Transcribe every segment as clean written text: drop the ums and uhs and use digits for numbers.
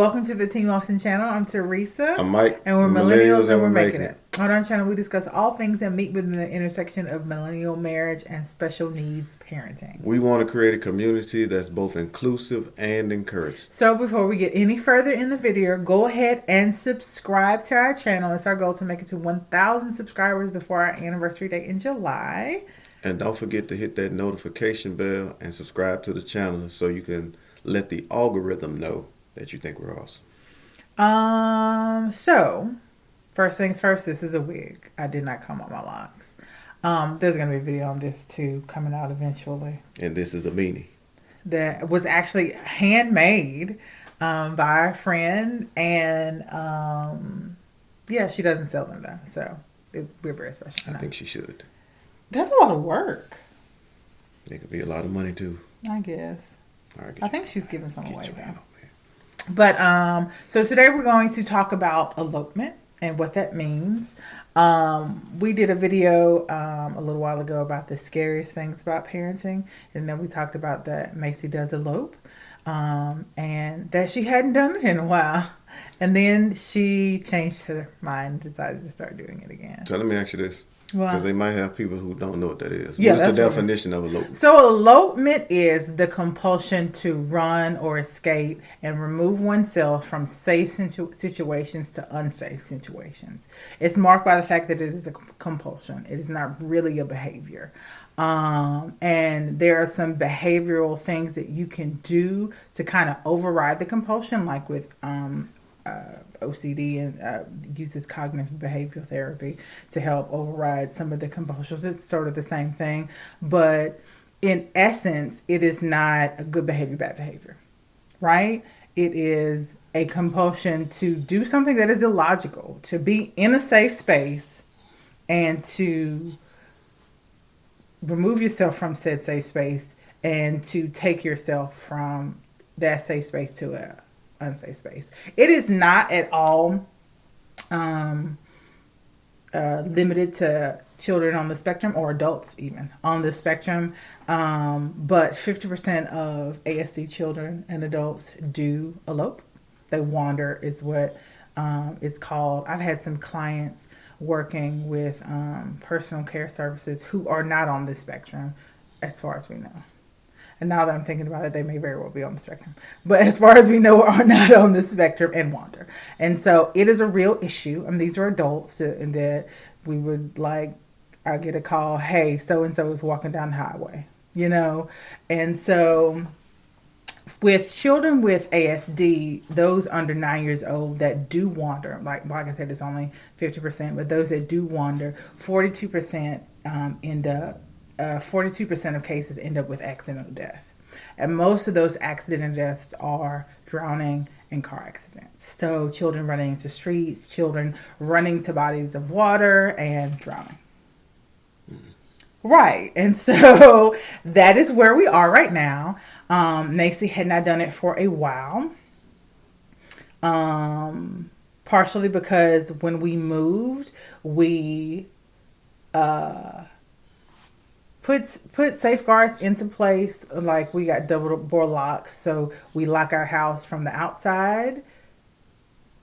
welcome to the Team Lawson channel. I'm Theresa. I'm Mike. And we're millennials and we're making it. On our channel, we discuss all things that meet within the intersection of millennial marriage and special needs parenting. We want to create a community that's both inclusive and encouraging. So before we get any further in the video, go ahead and subscribe to our channel. It's our goal to make it to 1,000 subscribers before our anniversary date in July. And don't forget to hit that notification bell and subscribe to the channel so you can let the algorithm know that you think we're awesome. So first things first, this is a wig. I did not comb out my locks. There's going to be a video on this too coming out eventually. And this is a beanie. That was actually handmade by a friend. And yeah, she doesn't sell them though. So we're very special. I think she should. That's a lot of work. It could be a lot of money too. I guess. All right, I think she's giving some away though. But so today we're going to talk about elopement and what that means. We did a video a little while ago about the scariest things about parenting, and then we talked about that Maci does elope, and that she hadn't done it in a while, and then she changed her mind and decided to start doing it again. So let me ask you this. Because they might have people who don't know what that is. Yeah, what's the definition of elopement? So elopement is the compulsion to run or escape and remove oneself from safe situations to unsafe situations. It's marked by the fact that it is a compulsion. It is not really a behavior. And there are some behavioral things that you can do to kind of override the compulsion, like with OCD and uses cognitive behavioral therapy to help override some of the compulsions. It's sort of the same thing, but in essence, it is not a good behavior, bad behavior, right? It is a compulsion to do something that is illogical, to be in a safe space and to remove yourself from said safe space and to take yourself from that safe space to a unsafe space. It is not at all limited to children on the spectrum or adults even on the spectrum, but 50% of ASD children and adults do elope. They wander is what it's called. I've had some clients working with personal care services who are not on the spectrum as far as we know. And now that I'm thinking about it, they may very well be on the spectrum. But as far as we know, are not on the spectrum and wander. And so it is a real issue. And these are adults and that we would I get a call, hey, so-and-so is walking down the highway, you know. And so with children with ASD, those under 9 years old that do wander, like I said, it's only 50%, but those that do wander, 42% end up 42% of cases end up with accidental death. And most of those accidental deaths are drowning and car accidents. So children running into streets, children running to bodies of water and drowning. Right. And so that is where we are right now. Maci had not done it for a while. Partially because when we moved, we put safeguards into place. Like we got double door locks, so we lock our house from the outside.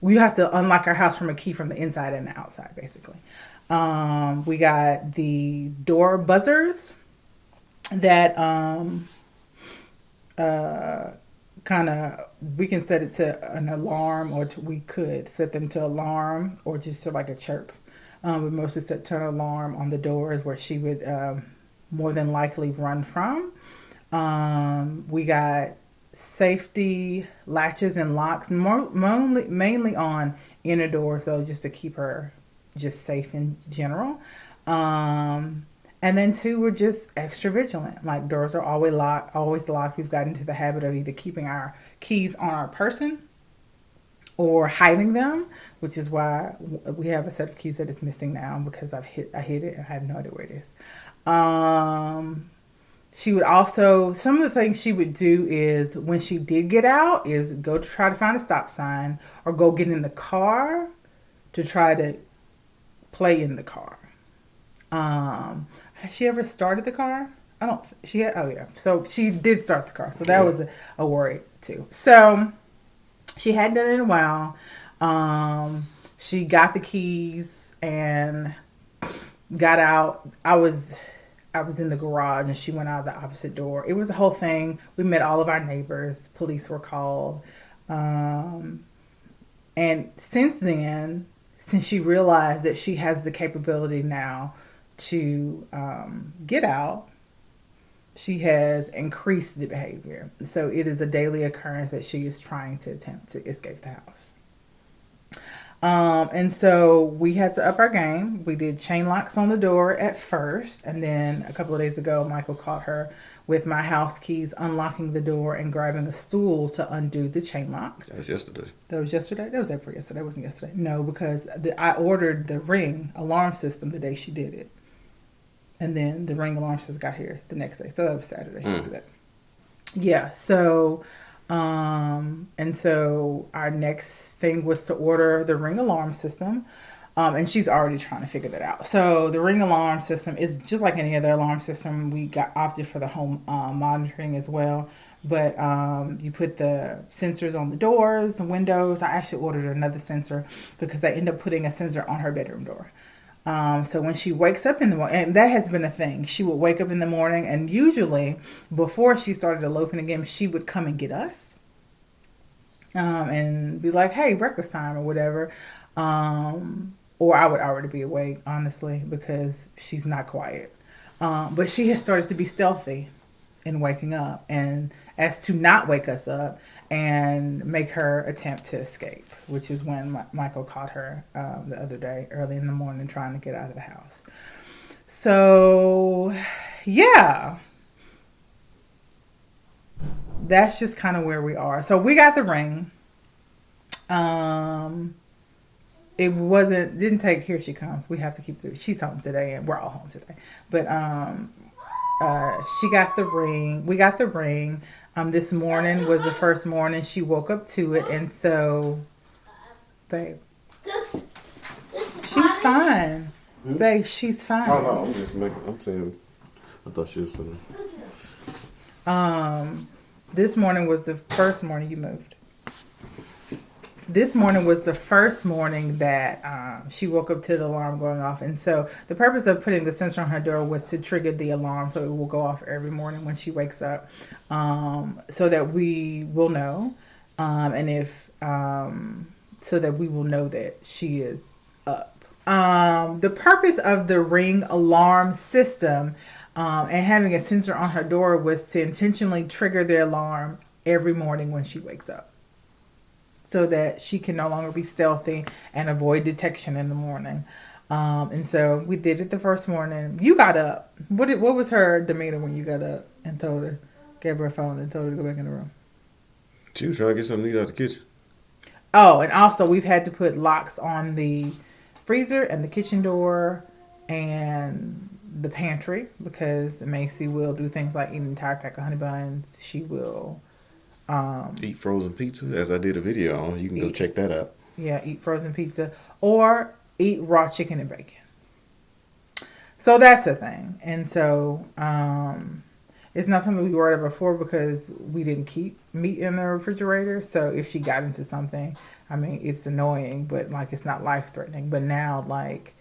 We have to unlock our house from a key from the inside and the outside, basically. We got the door buzzers that we can set it to an alarm, or we could set them to alarm or just to like a chirp. We mostly set to an alarm on the doors where she would more than likely run from. We got safety latches and locks, mainly on inner doors, though, just to keep her just safe in general. And then two, we're just extra vigilant. Like doors are always locked. We've gotten into the habit of either keeping our keys on our person or hiding them, which is why we have a set of keys that is missing now because I hid it and I have no idea where it is. She would also, some of the things she would do is when she did get out is go to try to find a stop sign or go get in the car to try to play in the car. Has she ever started the car? Oh yeah. So she did start the car. So that was a worry too. So She hadn't done it in a while. She got the keys and got out. I was in the garage and she went out the opposite door. It was a whole thing. We met all of our neighbors. Police were called. And since then, since she realized that she has the capability now to get out, she has increased the behavior. So it is a daily occurrence that she is trying to attempt to escape the house. And so we had to up our game. We did chain locks on the door at first. And then a couple of days ago, Michael caught her with my house keys, unlocking the door and grabbing a stool to undo the chain lock. That was yesterday. That was yesterday? That was day before yesterday. It wasn't yesterday. No, because I ordered the Ring alarm system the day she did it. And then the Ring alarm system got here the next day. So that was Saturday. That. Yeah, so... and so our next thing was to order the Ring alarm system. And she's already trying to figure that out. So the Ring alarm system is just like any other alarm system. We got opted for the home monitoring as well. But you put the sensors on the doors, the windows. I actually ordered another sensor because I ended up putting a sensor on her bedroom door. So when she wakes up in the morning, and that has been a thing, she would wake up in the morning, and usually before she started eloping again, she would come and get us, and be like, "Hey, breakfast time," or whatever. Or I would already be awake, honestly, because she's not quiet. But she has started to be stealthy in waking up, and as to not wake us up and make her attempt to escape, which is when Michael caught her the other day, early in the morning, trying to get out of the house. So, yeah. That's just kind of where we are. So we got the Ring. Didn't take, here she comes. We have to keep she's home today and we're all home today. But she got the Ring. We got the Ring. This morning was the first morning she woke up to it, and so, babe, she's fine. Babe, she's fine. Oh no, I'm saying, I thought she was funny. This morning was the first morning you moved. This morning was the first morning that she woke up to the alarm going off. And so the purpose of putting the sensor on her door was to trigger the alarm so it will go off every morning when she wakes up, so that we will know. So that we will know that she is up. The purpose of the Ring alarm system and having a sensor on her door was to intentionally trigger the alarm every morning when she wakes up, so that she can no longer be stealthy and avoid detection in the morning. And so we did it the first morning. You got up. What was her demeanor when you got up and gave her a phone and told her to go back in the room? She was trying to get something to eat out the kitchen. Oh, and also we've had to put locks on the freezer and the kitchen door and the pantry, because Maci will do things like eat an entire pack of honey buns. She will... eat frozen pizza, as I did a video on. You can go check that out. Yeah, eat frozen pizza or eat raw chicken and bacon. So that's the thing. And so it's not something we worried about before because we didn't keep meat in the refrigerator. So if she got into something, I mean, it's annoying, but like it's not life-threatening. But now, like,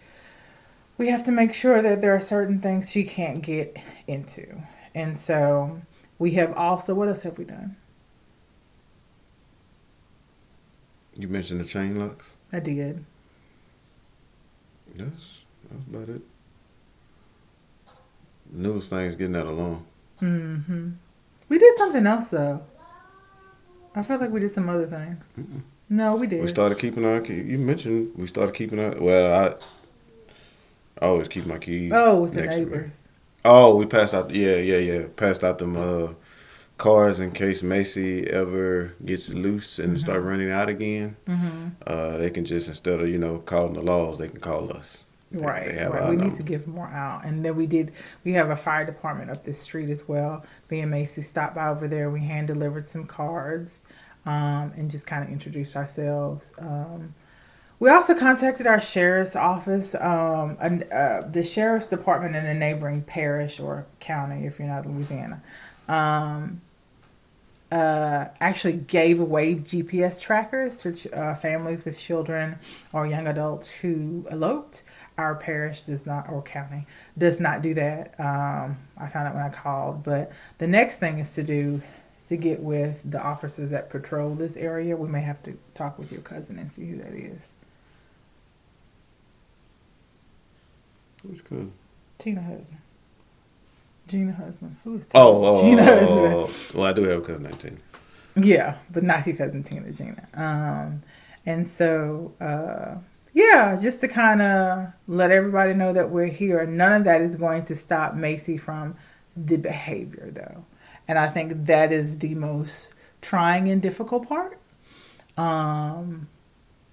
we have to make sure that there are certain things she can't get into. And so we have also, what else have we done? You mentioned the chain locks? I did. Yes, that's about it. The newest thing is getting that alone. Mm-hmm. We did something else, though. I feel like we did some other things. Mm-mm. No, we did. We started keeping our keys. You mentioned we started keeping our... Well, I always keep my keys. Oh, with the neighbors. Oh, we passed out... Yeah. Passed out them cards in case Maci ever gets loose and start running out again. Mm-hmm. They can just, instead of, calling the laws, they can call us. Right. We need to give more out. And then we have a fire department up this street as well. Me and Maci stopped by over there. We hand delivered some cards and just kind of introduced ourselves. We also contacted our sheriff's office, the sheriff's department in the neighboring parish or county, if you're not in Louisiana. actually gave away GPS trackers to families with children or young adults who eloped. Our parish does not, or county does not do that. I found out when I called. But the next thing is to get with the officers that patrol this area. We may have to talk with your cousin and see who that is. Which cousin? Tina husband. Gina husband. Who is Tina? Gina husband. Well, I do have a cousin named Tina. Yeah, but not your cousin Tina, Gina. And so, yeah, just to kind of let everybody know that we're here. None of that is going to stop Maci from the behavior, though. And I think that is the most trying and difficult part.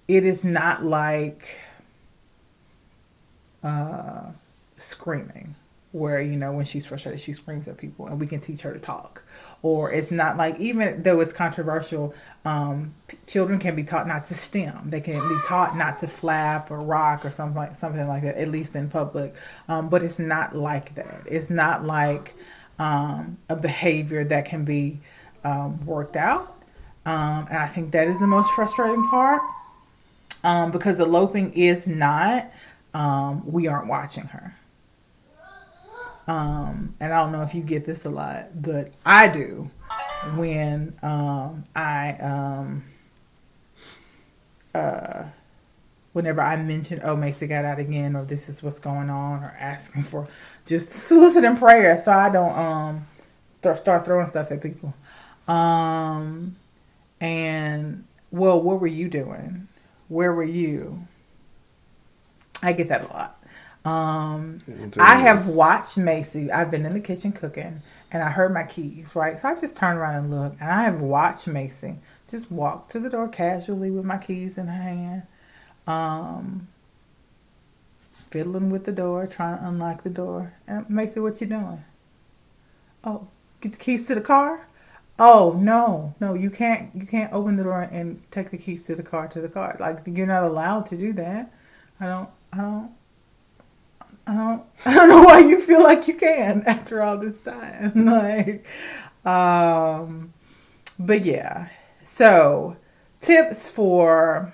It is not like screaming, where, you know, when she's frustrated, she screams at people and we can teach her to talk. Or it's not like, even though it's controversial, children can be taught not to stim. They can be taught not to flap or rock or something like that, at least in public. But it's not like that. It's not like a behavior that can be worked out. And I think that is the most frustrating part, because eloping is not, we aren't watching her. And I don't know if you get this a lot, but I do when whenever I mention, oh, Maci got out again, or this is what's going on, or asking for just soliciting prayer, so I don't start throwing stuff at people. And, well, what were you doing? Where were you? I get that a lot. I have watched Maci. I've been in the kitchen cooking, and I heard my keys, right? So I just turned around and looked, and I have watched Maci just walk to the door casually with my keys in her hand, fiddling with the door, trying to unlock the door. And Maci, what you doing? Oh, get the keys to the car? Oh, no, you can't open the door and take the keys to the car. Like, you're not allowed to do that. I don't know why you feel like you can after all this time. Like, but yeah. So, tips for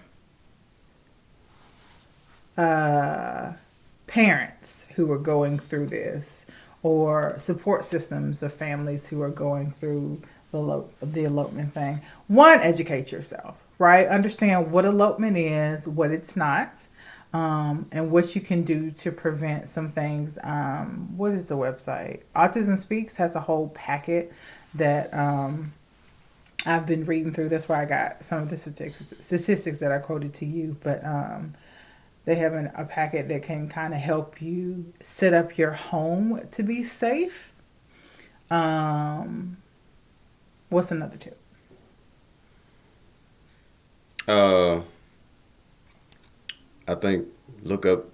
parents who are going through this, or support systems of families who are going through the elopement thing. One, educate yourself, right? Understand what elopement is, what it's not. And what you can do to prevent some things. What is the website? Autism Speaks has a whole packet that I've been reading through. That's where I got some of the statistics that I quoted to you. But they have a packet that can kind of help you set up your home to be safe. What's another tip? I think look up,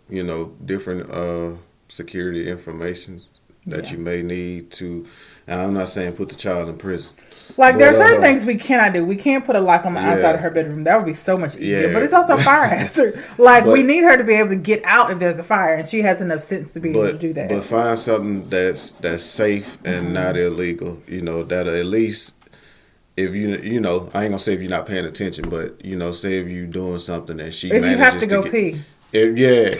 different security information that you may need to. And I'm not saying put the child in prison. Like, there are certain things we cannot do. We can't put a lock on the outside of her bedroom. That would be so much easier. Yeah. But it's also a fire hazard. Like, we need her to be able to get out if there's a fire, and she has enough sense to be able to do that. But find something that's safe and not illegal. That'll at least, if I ain't gonna say if you're not paying attention, but say if you're doing something that she if you have to go pee. You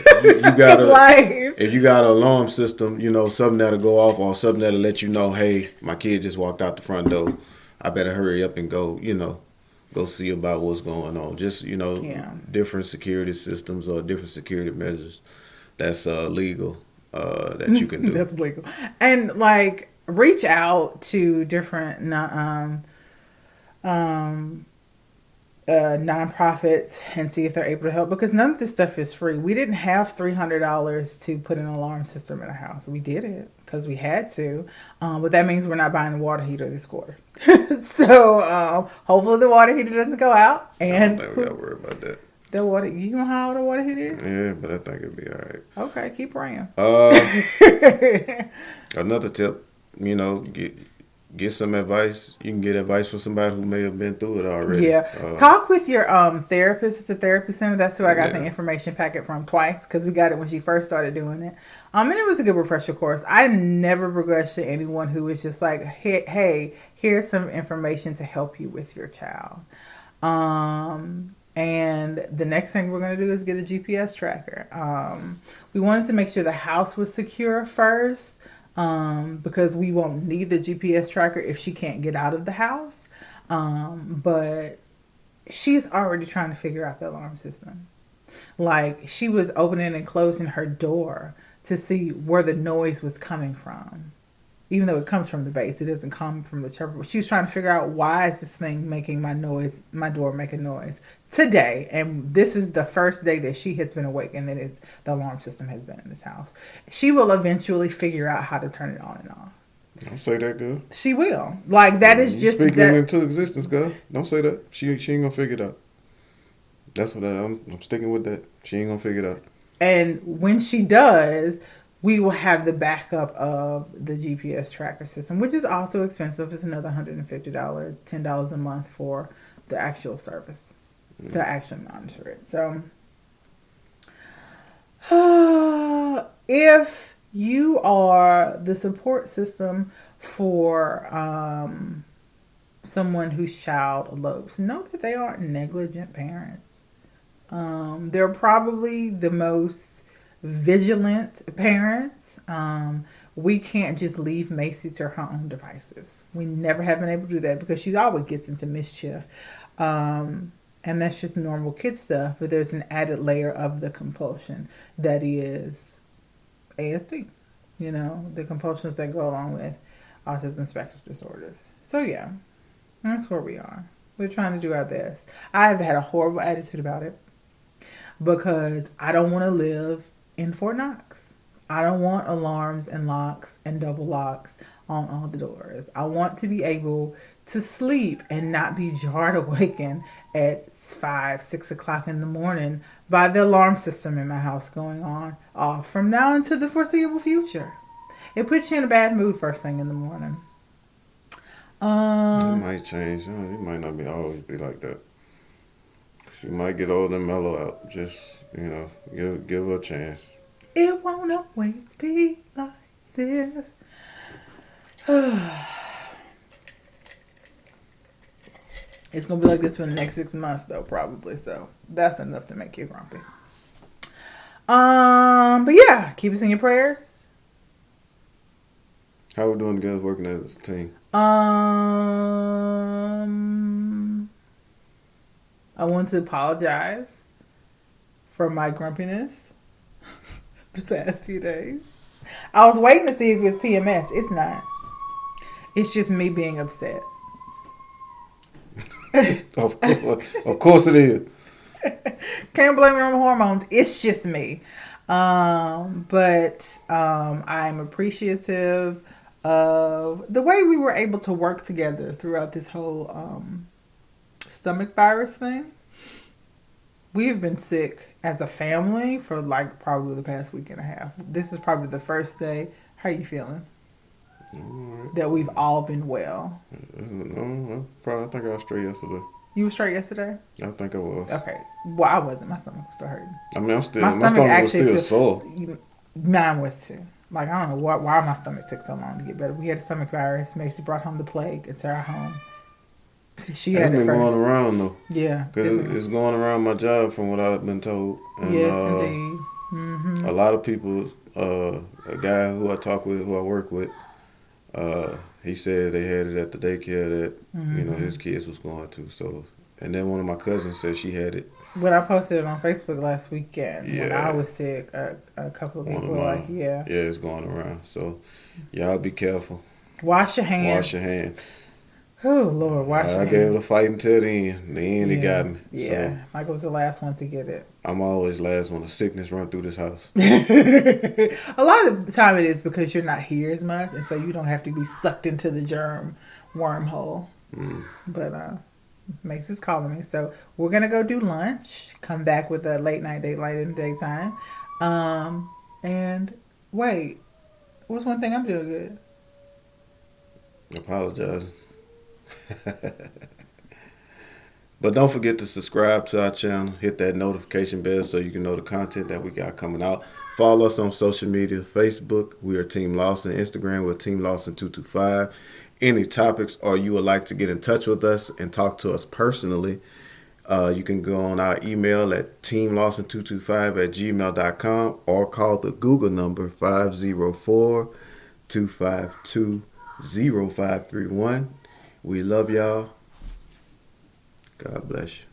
gotta if you got an alarm system, something that'll go off, or something that'll let you know, hey, my kid just walked out the front door. I better hurry up and go see about what's going on. Just different security systems or different security measures that's legal that you can do. That's legal, and like reach out to different nonprofits and see if they're able to help, because none of this stuff is free. We didn't have $300 to put an alarm system in a house. We did it because we had to, but that means we're not buying a water heater this quarter. So hopefully the water heater doesn't go out. And I don't think we got to worry about that. The water, you know how the water heater is? Yeah, but I think it'll be all right. Okay, keep praying. Another tip, get some advice. You can get advice from somebody who may have been through it already. Yeah. Talk with your therapist. It's a therapy center. That's who I got the information packet from twice, because we got it when she first started doing it. And it was a good refresher course. I never begrudged to anyone who was just like, hey, here's some information to help you with your child. And the next thing we're going to do is get a GPS tracker. We wanted to make sure the house was secure first, because we won't need the GPS tracker if she can't get out of the house. But she's already trying to figure out the alarm system. Like, she was opening and closing her door to see where the noise was coming from. Even though it comes from the base, it doesn't come from the chirp. She was trying to figure out, why is this thing making my door making noise today? And this is the first day that she has been awake and that the alarm system has been in this house. She will eventually figure out how to turn it on and off. Don't say that, girl. She will. Like, that is just speaking it into existence, girl. Don't say that. She ain't gonna figure it out. That's what I'm sticking with that. She ain't gonna figure it out. And when she does, we will have the backup of the GPS tracker system, which is also expensive. It's another $150, $10 a month for the actual service to actually monitor it. So, if you are the support system for someone whose child elopes, know that they aren't negligent parents. They're probably the most vigilant parents. We can't just leave Maci to her own devices. We never have been able to do that because she always gets into mischief. And that's just normal kid stuff. But there's an added layer of the compulsion that is ASD. You know, the compulsions that go along with autism spectrum disorders. So yeah, that's where we are. We're trying to do our best. I've had a horrible attitude about it because I don't want to live in Fort Knox. I don't want alarms and locks and double locks on all the doors. I want to be able to sleep and not be jarred awakened at 5, 6 o'clock in the morning by the alarm system in my house going on off from now into the foreseeable future. It puts you in a bad mood first thing in the morning. It might change. It might not always be like that. She might get old and mellow out. Just, give her a chance. It won't always be like this. It's going to be like this for the next 6 months, though, probably. So that's enough to make you grumpy. But yeah, keep us in your prayers. How we doing together working as a team? I want to apologize for my grumpiness the past few days. I was waiting to see if it was PMS. It's not. It's just me being upset. Of course it is. Can't blame it on the hormones. It's just me. But I'm appreciative of the way we were able to work together throughout this whole stomach virus thing. We have been sick as a family for like probably the past week and a half. This is probably the first day. How are you feeling? Right. That we've all been well. No, I think I was straight yesterday. You were straight yesterday? I think I was. Okay. Well, I wasn't. My stomach was still hurting. I mean, my stomach was still sore. Mine was too. Like, I don't know why my stomach took so long to get better. We had a stomach virus. Maci brought home the plague into our home. She had it been first. going around though. Yeah. Because it's going around my job from what I've been told. And, yes, indeed. Mm-hmm. A lot of people, a guy who I talk with, who I work with, he said they had it at the daycare that, his kids was going to. So, and then one of my cousins said she had it. When I posted it on Facebook last weekend, when I was sick, a couple of people were like, yeah. Yeah, it's going around. So, y'all be careful. Wash your hands. Wash your hands. Oh, Lord, wash your hands. I gave it a fight until the end. The end, it got me. Yeah, so, Michael was the last one to get it. I'm always last when the sickness run through this house. A lot of the time it is because you're not here as much, and so you don't have to be sucked into the germ wormhole. But Maci's calling me, so we're going to go do lunch, come back with a late night daylight in the daytime. And wait, what's one thing I'm doing good? Apologizing. But don't forget to subscribe to our channel. Hit that notification bell so you can know the content that we got coming out. Follow us on social media. Facebook, we are Team Lawson. Instagram, we're Team Lawson 225. any topics or you would like to get in touch with us and talk to us personally, you can go on our email at teamlawson225@gmail.com or call the Google number 504-252-0531. We love y'all. God bless you.